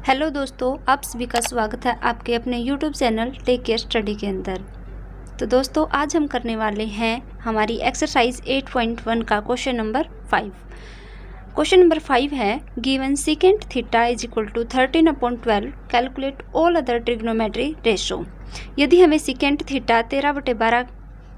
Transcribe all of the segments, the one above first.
Hello दोस्तों, आप सभी का स्वागत है आपके अपने YouTube channel Tech Care Study के अंदर। तो दोस्तों, आज हम करने वाले हैं हमारी एक्सरसाइज 8.1 का क्वेश्चन नंबर 5। क्वेश्चन नंबर 5 है, given secant theta is equal to 13/12 calculate all other trigonometry ratio. यदि हमें सीकेंट थीटा 13/12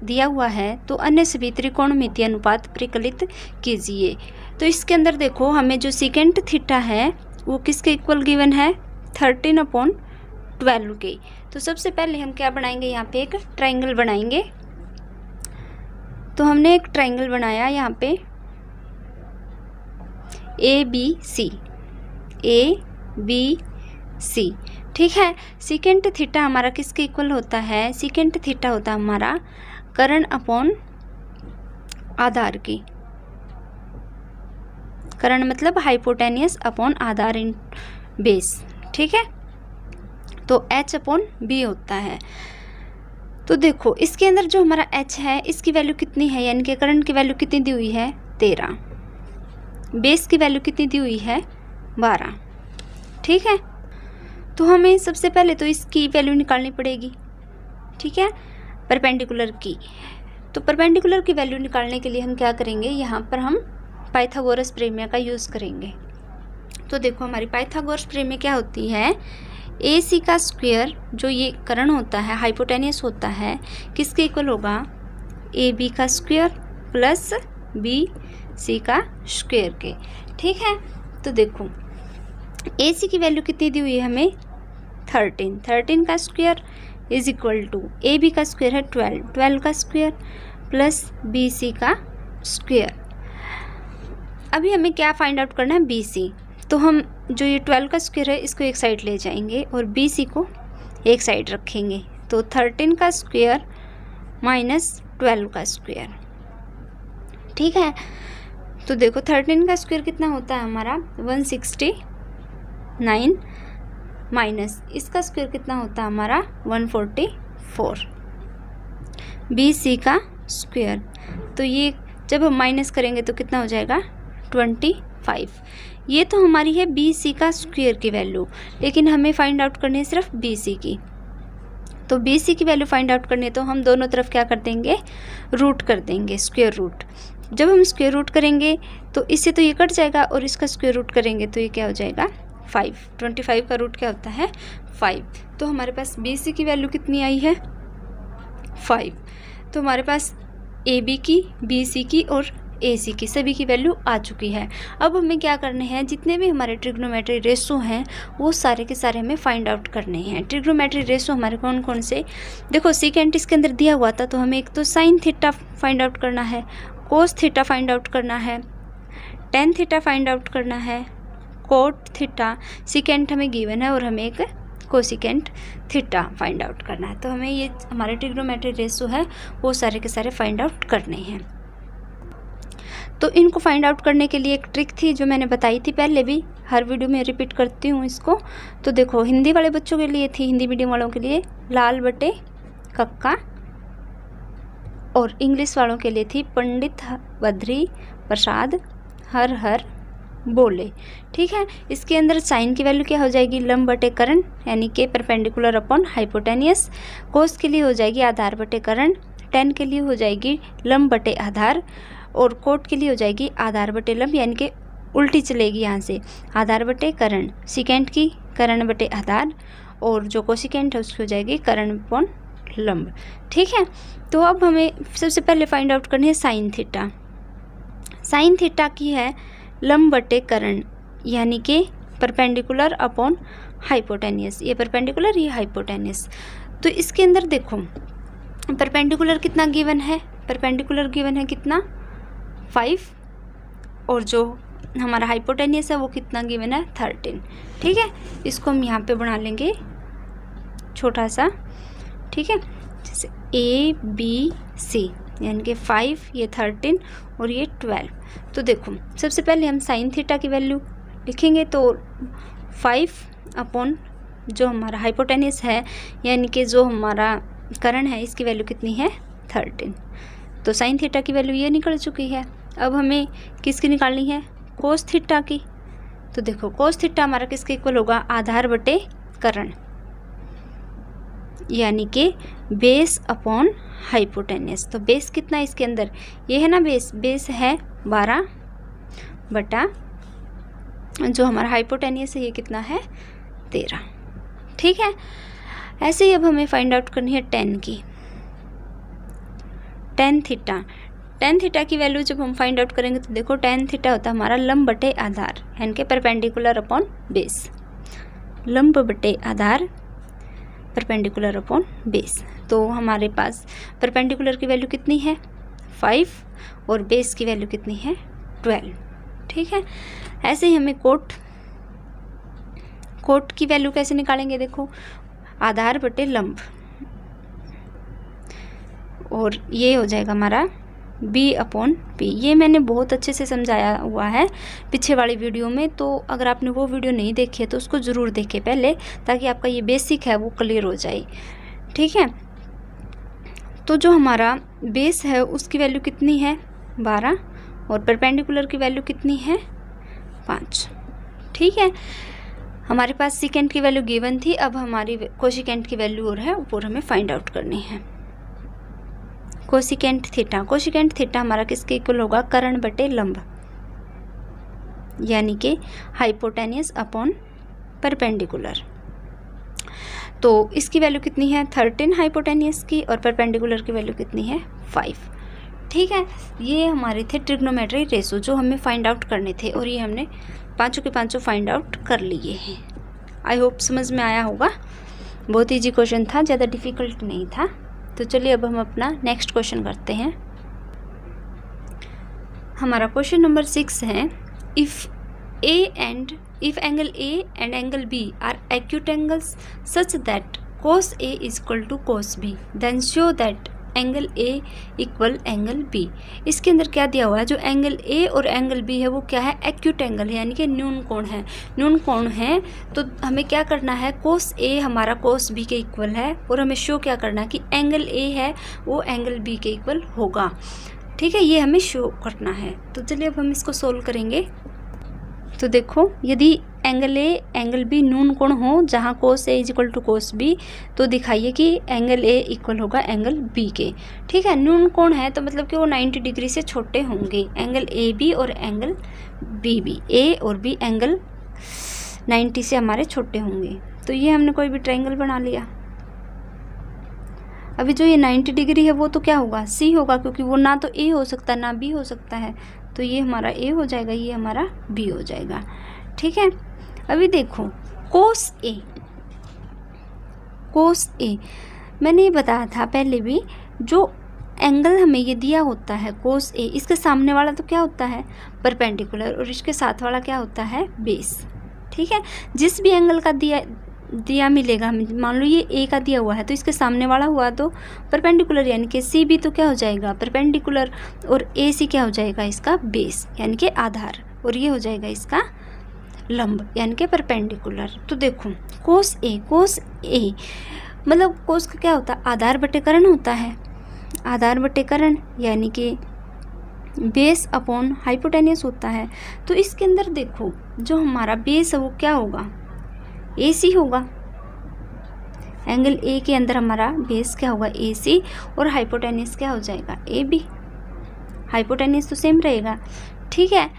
दिया हुआ है तो अन्य सभी त्रिकोणमितीय अनुपात परिकलित कीजिए। तो इसके अंदर देखो, हमें जो सीकेंट थीटा है वो किसके इक्वल गिवन है, 13/12 के। तो सबसे पहले हम क्या बनाएंगे, यहाँ पे एक ट्राइंगल बनाएंगे। तो हमने एक ट्राइंगल बनाया यहाँ पे ABC, ठीक है। सीकेंट थीटा हमारा किसके इक्वल होता है, सीकेंट थीटा होता है हमारा कर्ण अपॉन आधार की। कर्ण मतलब हाइपोटेनियस अपॉन आधार इन बेस, ठीक है। तो H अपॉन B होता है। तो देखो, इसके अंदर जो हमारा H है इसकी वैल्यू कितनी है, यानी कि कर्ण की वैल्यू कितनी दी हुई है, 13। बेस की वैल्यू कितनी दी हुई है, 12, ठीक है। तो हमें सबसे पहले तो इसकी वैल्यू निकालनी पड़ेगी, ठीक है, परपेंडिकुलर की। तो परपेंडिकुलर की वैल्यू निकालने के लिए हम क्या करेंगे, यहाँ पर हम पाइथागोरस प्रमेय का यूज़ करेंगे। तो देखो, हमारी पाइथागोरस प्रमेय क्या होती है, AC का स्क्वायर जो ये कर्ण होता है, हाइपोटेनियस होता है, किसके इक्वल होगा, AB का स्क्वायर प्लस BC का स्क्वायर के, ठीक है। तो देखो, AC की वैल्यू कितनी दी हुई है हमें, 13 का square is equal to AB का स्क्वायर है 12 का स्क्वायर प्लस BC का स्क्वायर। अभी हमें क्या फाइंड आउट करना है, BC। तो हम जो ये 12 का स्क्वायर है इसको एक साइड ले जाएंगे और BC को एक साइड रखेंगे। तो 13 का स्क्वायर माइनस 12 का स्क्वायर, ठीक है। तो देखो, 13 का स्क्वायर कितना होता है हमारा, 169 माइनस इसका स्क्वायर कितना होता है हमारा, 144। BC का स्क्वायर, तो ये जब हम माइनस करेंगे तो कितना हो जाएगा, 25। ये तो हमारी है BC का स्क्वायर की वैल्यू, लेकिन हमें फाइंड आउट करनी है सिर्फ BC की। तो BC की वैल्यू फाइंड आउट करनी है तो हम दोनों तरफ क्या कर देंगे, रूट कर देंगे, स्क्वायर रूट। जब हम स्क्वायर रूट करेंगे तो इससे तो ये कट जाएगा और इसका स्क्वायर रूट करेंगे तो ये क्या हो जाएगा, 5। 25 का रूट क्या होता है, 5। तो हमारे पास BC की वैल्यू कितनी आई है, 5। तो हमारे पास AB की, BC की और AC की सभी की वैल्यू आ चुकी है। अब हमें क्या करने हैं, जितने भी हमारे ट्रिग्नोमेट्री रेशो हैं वो सारे के सारे हमें फाइंड आउट करने हैं। ट्रिग्नोमेट्री रेशो हमारे कौन कौन से, देखो, सीकेंट इसके अंदर दिया हुआ था तो हमें एक तो साइन थीटा फाइंड आउट करना है, कोस थीटा फाइंड आउट करना है, टेन थीटा फाइंड आउट करना है, कोट थीटा, सीकेंट हमें गिवन है और हमें एक कोसिकेंट थीटा फाइंड आउट करना है। तो हमें ये हमारे ट्रिग्नोमेट्री रेशो है वो सारे के सारे फाइंड आउट करने हैं। तो इनको फाइंड आउट करने के लिए एक ट्रिक थी जो मैंने बताई थी पहले भी, हर वीडियो में रिपीट करती हूँ इसको। तो देखो, हिंदी वाले बच्चों के लिए थी, हिंदी मीडियम वालों के लिए लाल बटे कक्का, और इंग्लिश वालों के लिए थी पंडित बद्री प्रसाद हर हर बोले, ठीक है। इसके अंदर साइन की वैल्यू क्या हो जाएगी, लंब बटे कर्ण, यानी कि परपेंडिकुलर अपॉन हाइपोटेनियस। कोस के लिए हो जाएगी आधार बटे कर्ण, टेन के लिए हो जाएगी लंब बटे आधार, और कोट के लिए हो जाएगी आधार बटे लंब, यानी कि उल्टी चलेगी यहाँ से, आधार बटे कर्ण। सीकेंट की कर्ण बटे आधार, और जो कोसिकेंट है उसकी हो जाएगी कर्ण अपॉन लंब, ठीक है। तो अब हमें सबसे पहले फाइंड आउट करनी है साइन थीटा। साइन थीटा की है लंब बटे कर्ण, यानी कि परपेंडिकुलर अपॉन हाइपोटेनियस। ये परपेंडिकुलर, ये हाइपोटेनियस। तो इसके अंदर देखो, परपेंडिकुलर कितना गिवन है, परपेंडिकुलर गिवन है कितना, 5, और जो हमारा हाइपोटेनियस है वो कितना गिवन है, 13, ठीक है। इसको हम यहाँ पे बना लेंगे छोटा सा, ठीक है, जैसे ABC, यानी कि 5, ये 13 और ये 12। तो देखो, सबसे पहले हम साइन थीटा की वैल्यू लिखेंगे। तो 5 अपॉन जो हमारा हाइपोटेनियस है, यानी कि जो हमारा कर्ण है, इसकी वैल्यू कितनी है, 13। तो साइन थीटा की वैल्यू ये निकल चुकी है। अब हमें किसकी निकालनी है, कोस थीटा की। तो देखो कोस थीटा हमारा किसके इक्वल होगा, आधार बटे कर्ण, यानी कि बेस अपॉन हाइपोटेनियस। तो बेस कितना है इसके अंदर, ये है ना बेस है 12 बटा जो हमारा हाइपोटेनियस है ये कितना है 13। ठीक है, ऐसे ही अब हमें फाइंड आउट करनी है टेन की, टेन थीटा की वैल्यू जब हम फाइंड आउट करेंगे तो देखो टेन थीटा होता है हमारा लंब बटे आधार, यानी कि परपेंडिकुलर अपॉन बेस, लंब बटे आधार परपेंडिकुलर अपॉन बेस। तो हमारे पास परपेंडिकुलर की वैल्यू कितनी है 5 और बेस की वैल्यू कितनी है 12। ठीक है, ऐसे ही हमें कोट की वैल्यू कैसे निकालेंगे, देखो आधार बटे लंब, और ये हो जाएगा हमारा b अपॉन p। ये मैंने बहुत अच्छे से समझाया हुआ है पीछे वाली वीडियो में, तो अगर आपने वो वीडियो नहीं देखी है तो उसको ज़रूर देखें पहले, ताकि आपका ये बेसिक है वो क्लियर हो जाए। ठीक है, तो जो हमारा बेस है उसकी वैल्यू कितनी है 12 और परपेंडिकुलर की वैल्यू कितनी है 5। ठीक है, हमारे पास सेकेंड की वैल्यू गिवन थी, अब हमारी कोशिकेंट की वैल्यू और है ऊपर हमें फाइंड आउट करनी है। कोशिकेंट थीटा हमारा किसके इक्वल होगा, कर्ण बटे लंब, यानी कि हाइपोटेनियस अपॉन परपेंडिकुलर। तो इसकी वैल्यू कितनी है 13 हाइपोटेनियस की, और परपेंडिकुलर की वैल्यू कितनी है 5। ठीक है, ये हमारे थे ट्रिग्नोमेट्री रेशो जो हमें फाइंड आउट करने थे, और ये हमने पांचों के पांचों फाइंड आउट कर लिए हैं। आई होप समझ में आया होगा, बहुत ईजी क्वेश्चन था, ज़्यादा डिफ़िकल्ट नहीं था। तो चलिए अब हम अपना नेक्स्ट क्वेश्चन करते हैं। हमारा क्वेश्चन नंबर 6 है, if angle A and angle B are acute angles such that cos A is equal to cos B, then show that angle A equal angle B। इसके अंदर क्या दिया हुआ है, जो एंगल A और एंगल B है वो क्या है, एक्यूट एंगल है, यानी कि न्यून कोण है। न्यून कोण है तो हमें क्या करना है, cos A हमारा cos B के इक्वल है, और हमें शो क्या करना है कि एंगल A है वो एंगल B के इक्वल होगा। ठीक है, ये हमें शो करना है। तो चलिए अब हम इसको सोल्व करेंगे। तो देखो, यदि एंगल ए एंगल बी न्यून कोण हो जहाँ cos A is equal to cos B, तो दिखाइए कि एंगल A इक्वल होगा एंगल B के। ठीक है, न्यून कोण है तो मतलब कि वो 90 डिग्री से छोटे होंगे, एंगल AB और एंगल BB, A और B एंगल 90 से हमारे छोटे होंगे। तो ये हमने कोई भी ट्रायंगल बना लिया। अभी जो ये 90 डिग्री है वो तो क्या होगा, C होगा, क्योंकि वो ना तो A हो सकता ना B हो सकता है, तो ये हमारा A हो जाएगा, ये हमारा B हो जाएगा। ठीक है, अभी देखो cos A मैंने ये बताया था पहले भी, जो एंगल हमें ये दिया होता है cos A, इसके सामने वाला तो क्या होता है परपेंडिकुलर, और इसके साथ वाला क्या होता है बेस। ठीक है, जिस भी एंगल का दिया मिलेगा हमें, मान लो ये A का दिया हुआ है तो इसके सामने वाला हुआ तो परपेंडिकुलर, यानी कि CB तो क्या हो जाएगा परपेंडिकुलर, और AC क्या हो जाएगा इसका बेस यानी कि आधार, और ये हो जाएगा इसका लंब यानी कि परपेंडिकुलर। तो देखो cos A मतलब cos का क्या होता है, आधार बटे कर्ण होता है, आधार बटे कर्ण यानी कि बेस अपॉन हाइपोटेनियस होता है। तो इसके अंदर देखो जो हमारा बेस है वो क्या होगा, AC होगा। एंगल A के अंदर हमारा बेस क्या होगा AC, और हाइपोटेनियस क्या हो जाएगा AB। हाइपोटेनियस तो सेम रहेगा। ठीक है,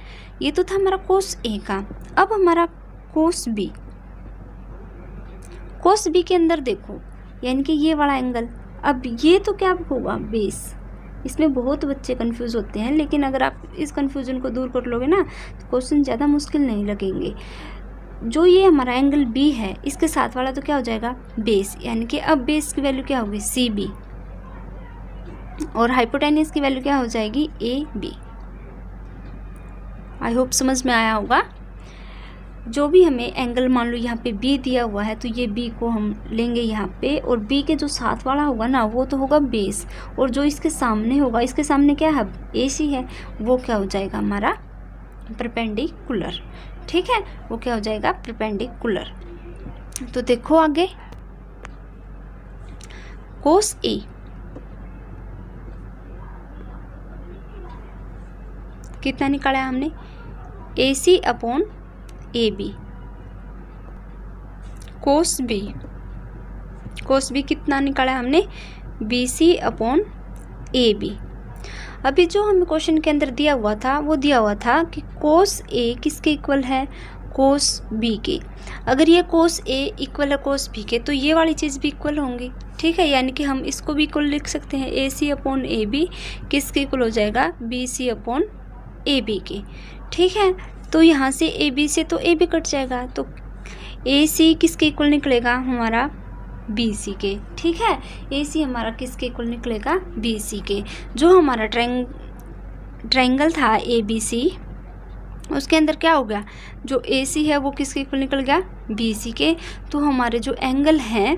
ये तो था हमारा cos A का। अब हमारा cos B के अंदर देखो, यानी कि ये वाला एंगल, अब ये तो क्या होगा बेस। इसमें बहुत बच्चे कंफ्यूज होते हैं, लेकिन अगर आप इस कंफ्यूजन को दूर कर लोगे ना तो क्वेश्चन ज़्यादा मुश्किल नहीं लगेंगे। जो ये हमारा एंगल B है इसके साथ वाला तो क्या हो जाएगा बेस, यानी कि अब बेस की वैल्यू क्या होगी CB, और हाइपोटेनियस की वैल्यू क्या हो जाएगी AB। आई होप समझ में आया होगा। जो भी हमें एंगल मान लो यहाँ पे B दिया हुआ है तो ये B को हम लेंगे यहाँ पे, और B के जो साथ वाला होगा ना वो तो होगा बेस, और जो इसके सामने होगा, इसके सामने क्या है AC है, वो क्या हो जाएगा हमारा परपेंडिकुलर। ठीक है, वो क्या हो जाएगा परपेंडिकुलर। तो देखो आगे cos A कितना निकाला हमने AC upon A B, cos B, cos B कितना निकाला हमने, B C upon A B. अभी जो हमें क्वेश्चन के अंदर दिया हुआ था वो दिया हुआ था कि कोस ए किसके इक्वल है, कोस बी के। अगर ये कोस ए इक्वल है कोस बी के तो ये वाली चीज़ भी इक्वल होंगी, ठीक है। यानी कि हम इसको भी इक्वल लिख सकते हैं, A C upon A B किसके इक्वल हो जाएगा, B C upon A B के, ठीक है। तो यहाँ से ए बी से तो ए बी कट जाएगा, तो ए सी किसके इक्वल निकलेगा हमारा, बी सी के, ठीक है। ए सी हमारा किसके इक्वल निकलेगा, बी सी के। जो हमारा ट्रायंगल था ए बी सी, उसके अंदर क्या हो गया, जो ए सी है वो किसके इक्वल निकल गया, बी सी के। तो हमारे जो एंगल हैं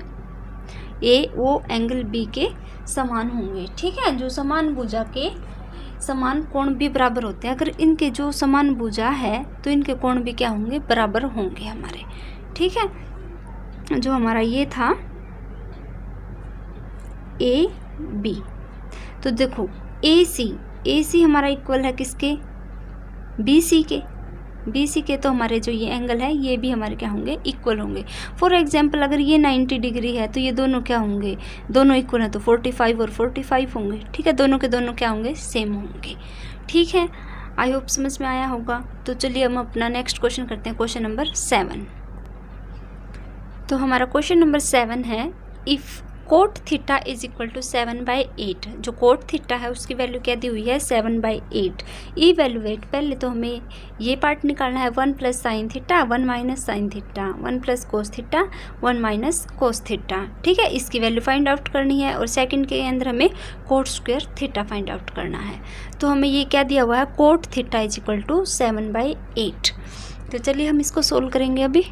ए वो एंगल बी के समान होंगे, ठीक है। जो समान भुजा के समान कोण भी बराबर होते हैं, अगर इनके जो समान भुजा है तो इनके कोण भी क्या होंगे, बराबर होंगे हमारे, ठीक है। जो हमारा ये था ए बी, तो देखो ए सी हमारा इक्वल है किसके, बी सी के, बी सी के। तो हमारे जो ये एंगल है ये भी हमारे क्या होंगे, इक्वल होंगे। फॉर एग्जांपल अगर ये 90 डिग्री है तो ये दोनों क्या होंगे, दोनों इक्वल हैं तो 45 और 45 होंगे, ठीक है। दोनों के दोनों क्या होंगे, सेम होंगे, ठीक है। आई होप समझ में आया होगा। तो चलिए हम अपना नेक्स्ट क्वेश्चन करते हैं, क्वेश्चन नंबर 7। तो हमारा क्वेश्चन नंबर 7 है, if cot theta is equal to 7/8। जो कोट थीटा है उसकी वैल्यू क्या दी हुई है, 7/8। इवेलुएट, पहले तो हमें ये पार्ट निकालना है, 1 plus sine theta 1 minus sine theta, 1 plus cos theta 1 minus cos theta, ठीक है। इसकी वैल्यू फाइंड आउट करनी है और सेकंड के अंदर हमें cot square theta find out करना है। तो हमें ये क्या दिया हुआ है, cot theta is equal to 7/8। तो चलिए हम इसको सोल्व करेंगे अभी।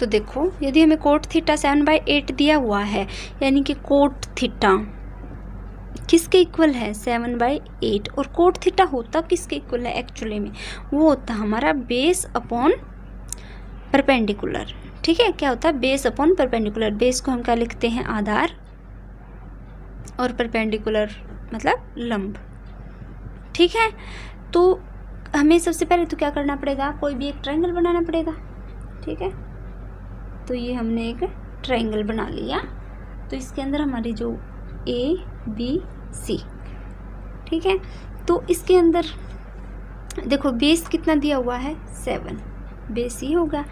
तो देखो यदि हमें कोट थीटा 7/8 दिया हुआ है, यानी कि कोट थीटा किसके इक्वल है, 7/8। और कोट थीटा होता किसके इक्वल है एक्चुअली में, वो होता हमारा बेस अपॉन परपेंडिकुलर, ठीक है। क्या होता है, बेस अपॉन परपेंडिकुलर। बेस को हम क्या लिखते हैं, आधार, और परपेंडिकुलर मतलब लंब, ठीक है। तो हमें सबसे पहले तो क्या करना पड़ेगा, कोई भी एक ट्रायंगल बनाना पड़ेगा, ठीक है। तो ये हमने एक ट्रायंगल बना लिया। तो इसके अंदर हमारी जो ए बी सी, ठीक है। तो इसके अंदर देखो बेस कितना दिया हुआ है, 7, बेस ही होगा।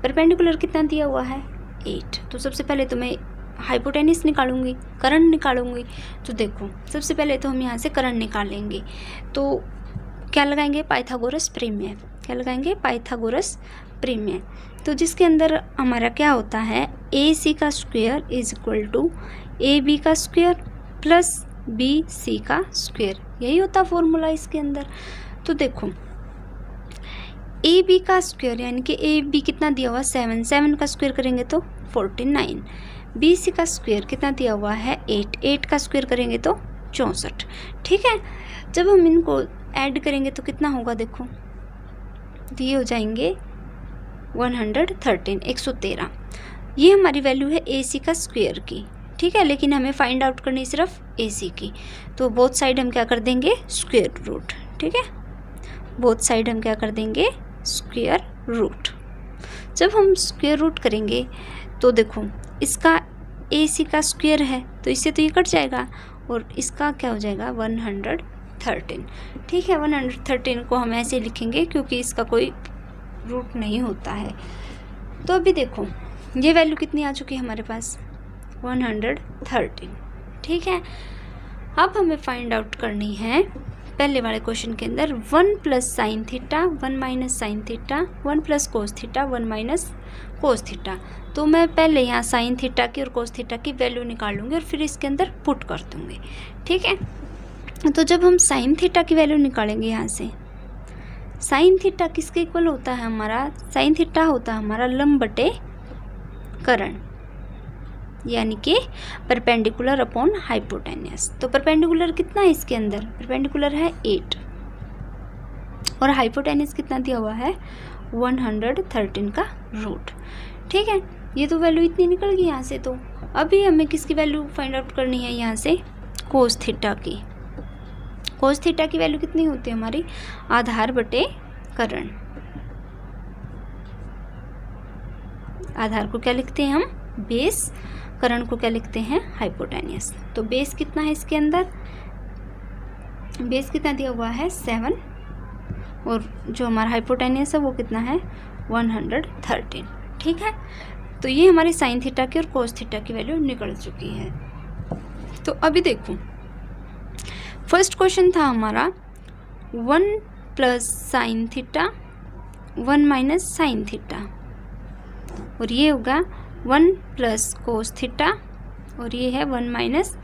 परपेंडिकुलर कितना दिया हुआ है, 8। तो सबसे पहले तो मैं हाइपोटेनिस निकालूंगी, करंट निकालूंगी। तो देखो सबसे पहले तो हम यहाँ से करंट निकालेंगे। तो क्या लगाएंगे, पाइथागोरस प्रमेय। क्या लगाएंगे, पाइथागोरस प्रमेय। तो जिसके अंदर हमारा क्या होता है, ए सी का square is equal to A B का स्क्वायर प्लस बी सी का स्क्वायर, यही होता फॉर्मूला इसके अंदर। तो देखो ए बी का स्क्वायर यानी कि ए बी कितना दिया हुआ, 7, 7 का स्क्वायर करेंगे तो 49। बी सी का स्क्वायर कितना दिया हुआ है, 8, 8 का स्क्वायर करेंगे तो 64, ठीक है। जब हम इनको ऐड करेंगे तो कितना होगा, देखो तो ये हो जाएंगे 113, 113। ये हमारी वैल्यू है ए सी का स्क्वायर की, ठीक है। लेकिन हमें फाइंड आउट करनी सिर्फ ए सी की। तो बोथ साइड हम क्या कर देंगे, स्क्वायर रूट, ठीक है। बोथ साइड हम क्या कर देंगे, स्क्वायर रूट। जब हम स्क्वायर रूट करेंगे तो देखो इसका ए सी का स्क्वायर है तो इससे तो ये कट जाएगा और इसका क्या हो जाएगा, 113, ठीक है। 113 को हम ऐसे लिखेंगे क्योंकि इसका कोई रूट नहीं होता है। तो अभी देखो ये वैल्यू कितनी आ चुकी है हमारे पास, 113, ठीक है। अब हमें फाइंड आउट करनी है पहले वाले क्वेश्चन के अंदर 1 plus sine theta 1 minus sine theta 1 plus cos theta 1 minus cos theta. तो मैं पहले यहाँ साइन थीटा की और कोस थीटा की वैल्यू निकाल लूँगी और फिर इसके अंदर पुट कर दूँगी, ठीक है। तो जब हम साइन थीटा की वैल्यू निकालेंगे यहाँ से, साइन थीटा किसके इक्वल होता है हमारा, साइन थीटा होता है हमारा लंब बटे कर्ण, यानी कि परपेंडिकुलर अपॉन हाइपोटेन्यूस। तो परपेंडिकुलर कितना है इसके अंदर, परपेंडिकुलर है 8 और हाइपोटेन्यूस कितना दिया हुआ है, 113 का रूट, ठीक है। ये तो वैल्यू इतनी निकल गई यहाँ से। तो अभी हमें किसकी वैल्यू फाइंड आउट करनी है, यहाँ से कोस थीटा की। कोस थीटा की वैल्यू कितनी होती है हमारी, आधार बटे कर्ण, आधार को क्या लिखते हैं हम? बेस। कर्ण को क्या लिखते हैं? हाइपोटेन्यूस। तो बेस कितना है इसके अंदर? बेस कितना दिया हुआ है? 7, और जो हमारा हाइपोटेन्यूस है वो कितना है? 113। ठीक है, तो ये हमारी साइन थीटा की और कोस थीटा की वैल्यू निकल चुकी है। तो अभी देखो, फर्स्ट क्वेश्चन था हमारा 1 plus sine theta 1 minus sine theta, और ये होगा 1 प्लस कोस थीटा, और ये है 1 माइनस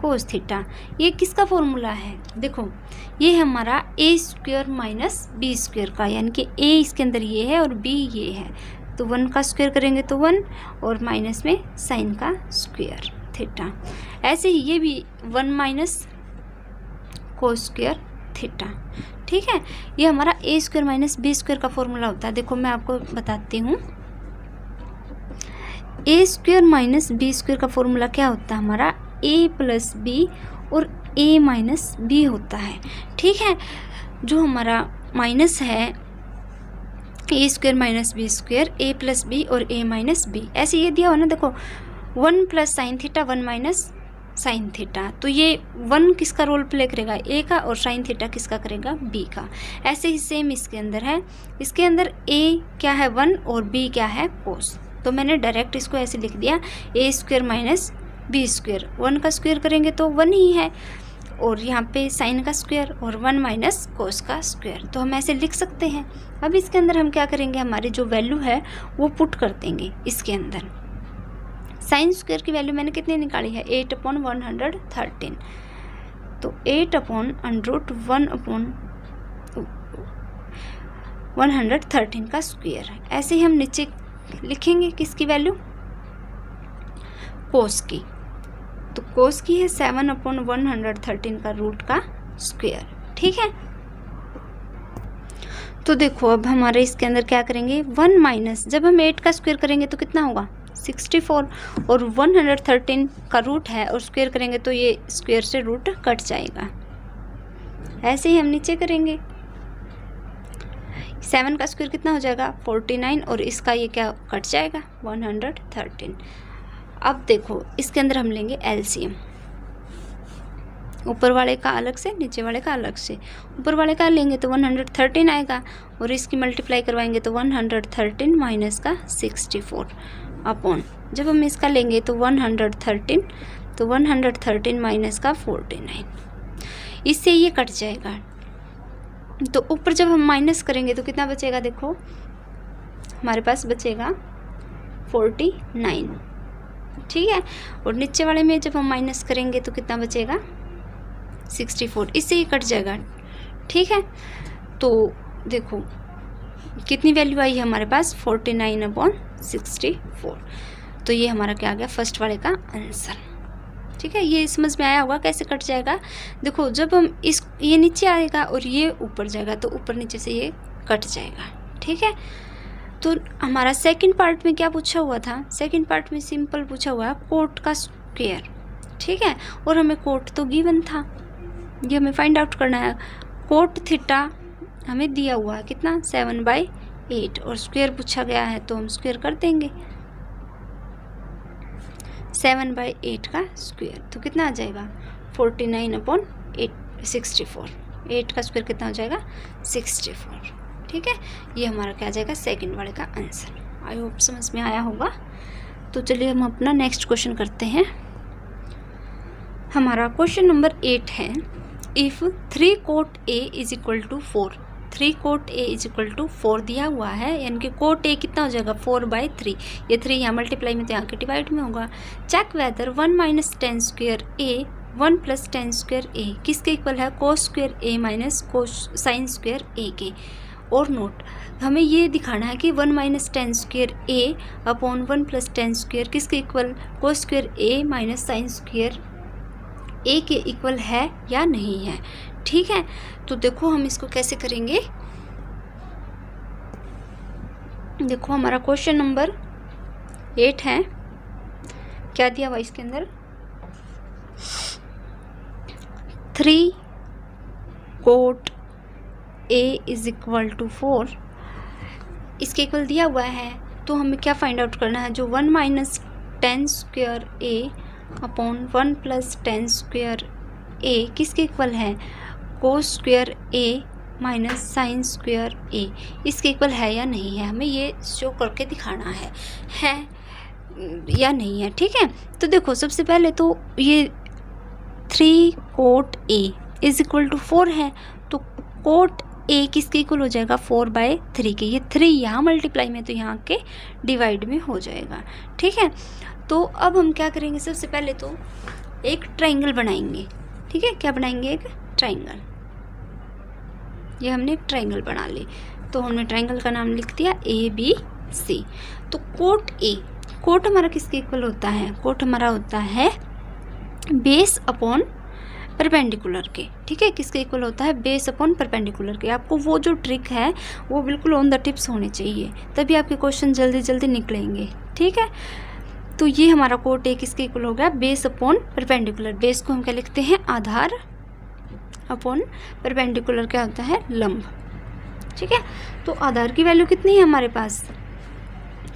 कोस थीटा। ये किसका फॉर्मूला है? देखो, ये है हमारा ए स्क्वायर माइनस बी स्क्वायर का, यानी कि ए इसके अंदर ये है और बी ये है, तो 1 का स्क्वायर करेंगे तो 1, और माइनस में साइन का स्क्वायर थीटा। ऐसे ही ये भी 1 माइनस कोस स्क्वायर थीटा। ठीक है, ये हमारा ए स्क्वायर माइनस बी स्क्वायर का फॉर्मूला होता है। देखो मैं आपको बताती हूँ, ए स्क्वायर माइनस बी स्क्वायर का फॉर्मूला क्या होता है हमारा? ए प्लस बी और ए माइनस बी होता है। ठीक है, जो हमारा माइनस है ए स्क्वायर माइनस बी स्क्वायर, ए प्लस बी और ए माइनस बी, ऐसे ये दिया हो ना। देखो 1 plus sine theta 1 minus sine theta, तो ये 1 किसका रोल प्ले करेगा? ए का, और साइन थीटा किसका करेगा? बी का। ऐसे ही सेम इसके अंदर है, इसके अंदर ए क्या है? 1, और बी क्या है? कोस। तो मैंने डायरेक्ट इसको ऐसे लिख दिया, ए स्क्वायर माइनस बी स्क्वायर, 1 का स्क्वायर करेंगे तो 1 ही है, और यहाँ पे साइन का स्क्वायर और 1 माइनस कोस का स्क्वायर, तो हम ऐसे लिख सकते हैं। अब इसके अंदर हम क्या करेंगे? हमारी जो वैल्यू है वो पुट कर देंगे इसके अंदर। साइन स्क्वायर की वैल्यू मैंने कितनी निकाली है? 8/113, तो 8/113 का स्क्वायर है। ऐसे ही हम नीचे लिखेंगे किसकी वैल्यू? कोस की। तो कोस की है 7/113 का रूट का स्क्वायर। ठीक है, तो देखो अब हमारे इसके अंदर क्या करेंगे? 1 माइनस, जब हम 8 का स्क्वायर करेंगे तो कितना होगा? 64, और 113 का रूट है और स्क्वायर करेंगे तो ये स्क्वायर से रूट कट जाएगा। ऐसे ही हम नीचे करेंगे, 7 का स्क्वायर कितना हो जाएगा? 49, और इसका ये क्या कट जाएगा? 113। अब देखो इसके अंदर हम लेंगे एलसीएम, ऊपर वाले का अलग से, नीचे वाले का अलग से। ऊपर वाले का लेंगे तो 113 आएगा, और इसकी मल्टीप्लाई करवाएंगे तो 113 माइनस का 64 अपॉन, जब हम इसका लेंगे तो 113, तो 113 माइनस का 49, इससे ये कट जाएगा। तो ऊपर जब हम माइनस करेंगे तो कितना बचेगा? देखो हमारे पास बचेगा 49। ठीक है, और नीचे वाले में जब हम माइनस करेंगे तो कितना बचेगा? 64, इससे ही कट जाएगा। ठीक है, तो देखो कितनी वैल्यू आई है हमारे पास? 49/64। तो ये हमारा क्या आ गया? फर्स्ट वाले का आंसर। ठीक है, ये समझ में आया होगा कैसे कट जाएगा। देखो जब हम ये नीचे आएगा और ये ऊपर जाएगा तो ऊपर नीचे से ये कट जाएगा। ठीक है, तो हमारा सेकंड पार्ट में क्या पूछा हुआ था? सेकंड पार्ट में सिंपल पूछा हुआ है कोट का स्क्वायर। ठीक है, और हमें कोट तो गिवन था, ये हमें फाइंड आउट करना है। कोट थीटा हमें दिया हुआ है कितना? 7/8, और स्क्वायर पूछा गया है तो हम स्क्वायर कर देंगे 7/8 का स्क्वायर, तो कितना आ जाएगा? 49/64। 8 का स्क्वायर कितना हो जाएगा? 64। ठीक है, ये हमारा क्या आ जाएगा? सेकंड वाले का आंसर। आई होप समझ में आया होगा। तो चलिए हम अपना नेक्स्ट क्वेश्चन करते हैं। हमारा क्वेश्चन नंबर 8 है, if 3 cot A is equal to 4, 3 cot A is equal to 4 दिया हुआ है, यानी कि कोट ए कितना हो जाएगा? 4/3। ये 3 यहाँ मल्टीप्लाई में तो यहाँ के डिवाइड में होगा। Check whether 1 minus tan square A 1 plus tan square A किसके इक्वल है? Cos square A minus cos sine square A के। और नोट, हमें ये दिखाना है कि 1 minus tan square A upon 1 plus tan square किसके equal? Cos square A minus sine square A के इक्वल है या नहीं है। ठीक है, तो देखो हम इसको कैसे करेंगे। देखो हमारा क्वेश्चन नंबर 8 है, क्या दिया हुआ इसके अंदर? 3 cot A is equal to 4, इसके इक्वल दिया हुआ है तो हमें क्या फाइंड आउट करना है, जो 1 minus tan square A upon 1 plus tan square A किसके इक्वल है, cos square A minus sine square ए, इसके इक्वल है या नहीं है, हमें ये शो करके दिखाना है या नहीं है। ठीक है, तो देखो सबसे पहले तो ये 3 cot A is equal to 4 है, तो कोट ए किसके इक्वल हो जाएगा, 4/3 के। ये 3 यहाँ मल्टीप्लाई में तो यहाँ के डिवाइड में हो जाएगा। ठीक है, तो अब हम क्या करेंगे, सबसे पहले तो एक ट्राइंगल बनाएंगे। ठीक है, क्या बनाएंगे, एक ट्राइंगल। ये हमने एक ट्राइंगल बना ली, तो हमने ट्राइंगल का नाम लिख दिया ABC। तो कोट ए, कोट हमारा किसके इक्वल होता है, कोट हमारा होता है बेस अपॉन परपेंडिकुलर के। ठीक है, किसके इक्वल होता है, बेस अपॉन परपेंडिकुलर के। आपको वो जो ट्रिक है वो बिल्कुल ऑन द टिप्स होने चाहिए, तभी आपके क्वेश्चन जल्दी जल्दी निकलेंगे। ठीक है, तो ये हमारा कोट ए किसके इक्वल हो गया, बेस अपॉन परपेंडिकुलर। बेस को हम क्या लिखते हैं, आधार, अपॉन परपेंडिकुलर क्या होता है, लंब। ठीक है, तो आधार की वैल्यू कितनी है हमारे पास,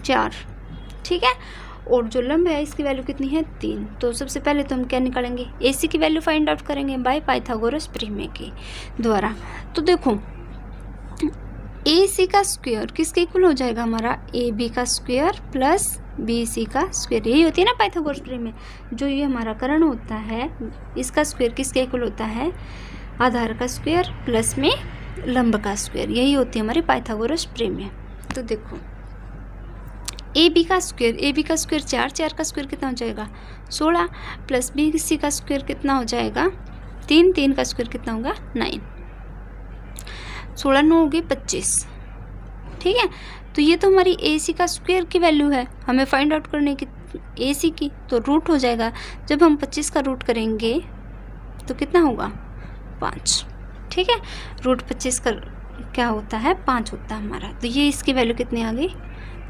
4। ठीक है, और जो लंब है इसकी वैल्यू कितनी है, 3। तो सबसे पहले तो हम क्या निकालेंगे, AC की वैल्यू फाइंड आउट करेंगे बाय पाइथागोरस प्रमेय के द्वारा। तो देखो AC का स्क्वायर किसके इक्वल हो जाएगा, हमारा AB का स्क्वायर प्लस BC का स्क्वायर। यही होती है ना पाइथागोरस प्रमेय। जो ये हमारा कर्ण होता है इसका स्क्वायर किसके इक्वल होता है, आधार का स्क्वायर प्लस में लंब का स्क्वायर। यही होती है हमारी पाइथागोरस प्रमेय। तो देखो AB का स्क्वायर, AB का स्क्वायर 4, 4 का स्क्वायर कितना हो जाएगा, 16, प्लस BC का स्क्वायर कितना हो जाएगा, 3, 3 का स्क्वायर कितना होगा, 9, 16 9 हो गई 25। ठीक है, तो ये तो हमारी AC का स्क्वायर की वैल्यू है, हमें फाइंड आउट करने की AC की, तो रूट हो जाएगा। जब हम 25 का रूट करेंगे तो कितना होगा, 5। ठीक है, रूट 25 का क्या होता है, 5 होता है हमारा। तो ये इसकी वैल्यू कितनी आ गई,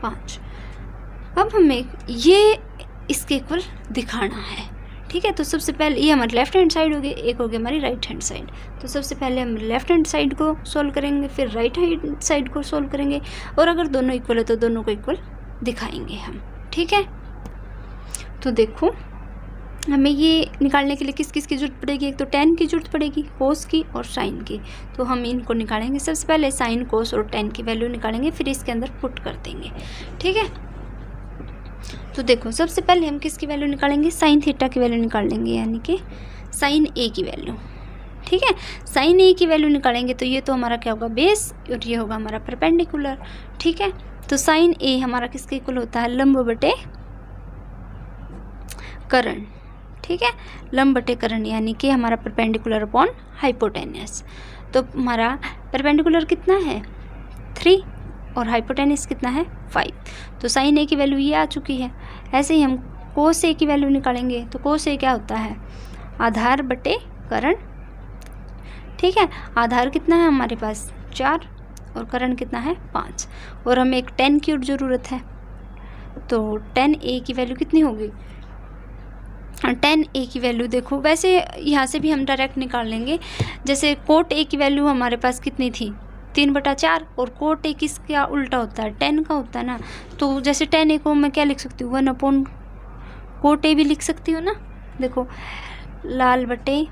5। अब हमें ये इसके इक्वल दिखाना है। ठीक है, तो सबसे पहले ये हमारी लेफ्ट हैंड साइड होगी, एक होगी हमारी राइट हैंड साइड। तो सबसे पहले हम लेफ्ट हैंड साइड को सोल्व करेंगे, फिर राइट हैंड साइड को सोल्व करेंगे, और अगर दोनों इक्वल है तो दोनों को इक्वल दिखाएंगे हम। ठीक है, तो देखो हमें ये निकालने के लिए किस किस की जरूरत पड़ेगी, एक तो tan की जरूरत पड़ेगी, कोस की और साइन की। तो हम इनको निकालेंगे, सबसे पहले साइन, कोस और tan की वैल्यू निकालेंगे, फिर इसके अंदर पुट कर देंगे। ठीक है, तो देखो सबसे पहले हम किसकी वैल्यू निकालेंगे, साइन थीटा की वैल्यू निकाल लेंगे, यानी कि साइन A की वैल्यू। ठीक है, साइन A की वैल्यू निकालेंगे तो ये तो हमारा क्या होगा, बेस, और ये होगा हमारा परपेंडिकुलर। ठीक है, तो साइन A हमारा किसके इक्वल होता है, लंब बटे कर्ण। ठीक है, लंब बटे कर्ण, यानी कि हमारा परपेंडिकुलर अपॉन हाइपोटेनस। तो हमारा परपेंडिकुलर कितना है, 3, और हाइपोटेनस कितना है, 5। तो साइन A की वैल्यू ये आ चुकी है। ऐसे ही हम कोस A की वैल्यू निकालेंगे, तो कोस A क्या होता है, आधार बटे कर्ण। ठीक है, आधार कितना है हमारे पास, 4, और कर्ण कितना है, 5, और हमें एक tan की ज़रूरत है। तो tan A की वैल्यू कितनी होगी, tan A की वैल्यू देखो, वैसे यहाँ से भी हम डायरेक्ट निकाल लेंगे। जैसे कोट A की वैल्यू हमारे पास कितनी थी, 3/4, और कोट A किसका उल्टा होता है, tan का होता है ना। तो जैसे tan A को मैं क्या लिख सकती हूँ, 1 अपॉन कोट A भी लिख सकती हूँ ना। देखो लाल बटे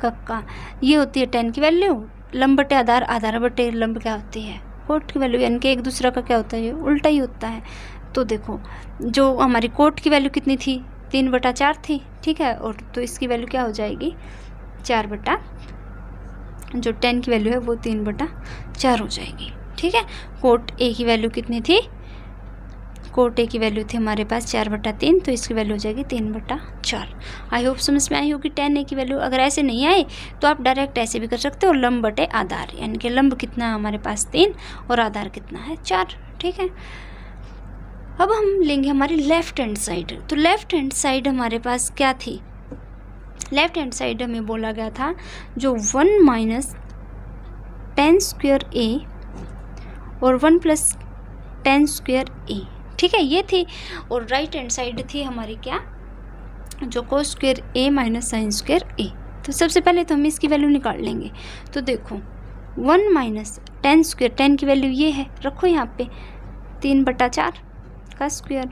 कक्का, ये होती है tan की वैल्यू, लंब बटे आधार, आधार बटे लंब क्या होती है, कोट की वैल्यू, यानी कि एक दूसरा का क्या होता है, ये उल्टा ही होता है। तो देखो जो हमारी कोट की वैल्यू कितनी थी, 3/4 थी। ठीक है, और तो इसकी वैल्यू क्या हो जाएगी, 4 जो tan की वैल्यू है वो 3/4 हो जाएगी। ठीक है, कोट A की वैल्यू कितनी थी, कोट A की वैल्यू थी हमारे पास 4/3, तो इसकी वैल्यू हो जाएगी 3/4। आई होप समझ में आई होगी tan A की वैल्यू। अगर ऐसे नहीं आए तो आप डायरेक्ट ऐसे भी कर सकते हो, लंब बटे आधार, यानी कि लंब कितना है हमारे पास 3 और आधार कितना है 4। ठीक है, अब हम लेंगे हमारी लेफ्ट हैंड साइड। तो लेफ्ट हैंड साइड हमारे पास क्या थी, लेफ्ट हैंड साइड हमें बोला गया था जो 1 माइनस tan स्क्वायर A और 1 प्लस tan स्क्वायर A। ठीक है, ये थी। और राइट हैंड साइड थी हमारी क्या, जो cos square A minus sine square A। तो सबसे पहले तो हम इसकी वैल्यू निकाल लेंगे। तो देखो 1 माइनस tan स्क्वायर, tan की वैल्यू ये है, रखो यहाँ पे 3/4, का स्क्वायर,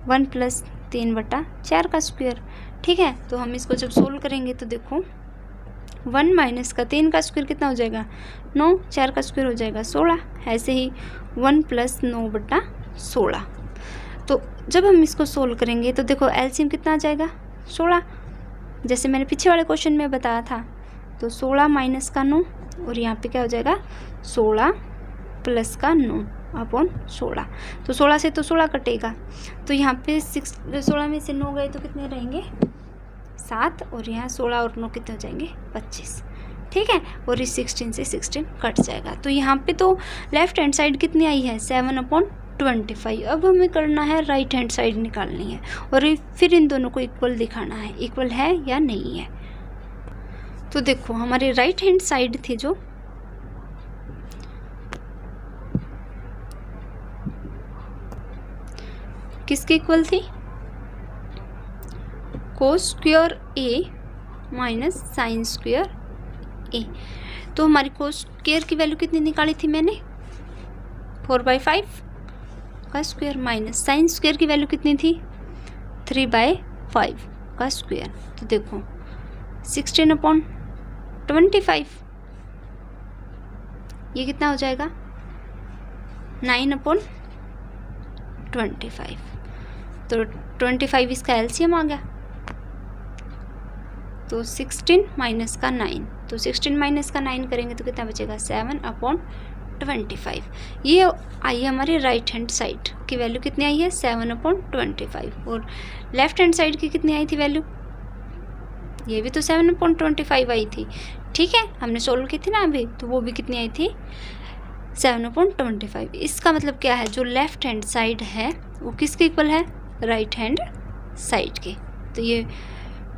1 प्लस 3/4 का स्क्वायर। ठीक है, तो हम इसको जब सोल्व करेंगे तो देखो 1 माइनस का 3 का स्क्वायर कितना हो जाएगा 9, 4 का स्क्वायर हो जाएगा 16। ऐसे ही 1 प्लस 9/16। तो जब हम इसको सोल्व करेंगे तो देखो एलसीएम कितना आ जाएगा 16, जैसे मैंने पीछे वाले क्वेश्चन में बताया था। तो 16 माइनस का 9 और यहाँ पे क्या हो जाएगा 16 प्लस का 9 अपॉन 16। तो 16 से तो 16 कटेगा, तो यहाँ पे 16 में से 9 गए तो कितने रहेंगे 7, और यहाँ 16 और 9 कितने हो जाएंगे 25। ठीक है, और इस 16 से 16 कट जाएगा। तो यहाँ पे तो लेफ्ट हैंड साइड कितनी आई है 7/25। अब हमें करना है राइट हैंड साइड निकालनी है और फिर इन दोनों को इक्वल दिखाना है, इक्वल है या नहीं है। तो देखो हमारे राइट हैंड साइड थी जो किसके इक्वल थी, कोस square A minus sine square ए। तो हमारी कोस स्क्वायर की वैल्यू कितनी निकाली थी मैंने 4/5 का स्क्वायर, माइनस साइन स्क्वायर की वैल्यू कितनी थी 3/5 का स्क्वायर। तो देखो 16/25 ये कितना हो जाएगा 9/25। तो 25 इसका एलसीएम आ गया। तो 16 माइनस का 9, तो 16 माइनस का 9 करेंगे तो कितना बचेगा 7/25। ये आई है हमारी राइट हैंड साइड की वैल्यू कितनी आई है 7/25। और लेफ्ट हैंड साइड की कितनी आई थी वैल्यू, ये भी तो 7/25 आई थी। ठीक है, हमने सोल्व की थी ना अभी, तो वो भी कितनी आई थी 7/25। इसका मतलब क्या है, जो लेफ्ट हैंड साइड है वो किसके इक्वल है राइट हैंड साइड के। तो ये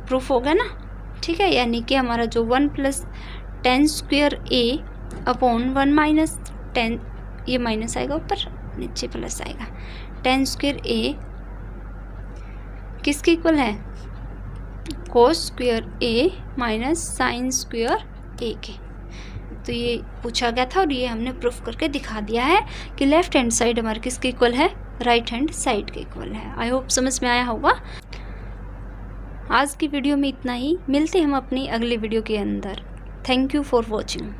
प्रूफ हो गया ना। ठीक है, यानी कि हमारा जो 1 plus 10 square A upon 1 minus 10, ये माइनस आएगा ऊपर, नीचे प्लस आएगा, 10 स्क्वायर ए किसके इक्वल है cos square A minus sine square A के। तो ये पूछा गया था और ये हमने प्रूफ करके दिखा दिया है कि लेफ्ट हैंड साइड हमारे किसके इक्वल है राइट हैंड साइड के इक्वल है। आई होप समझ में आया होगा। आज की वीडियो में इतना ही, मिलते हम अपनी अगली वीडियो के अंदर। Thank you for watching.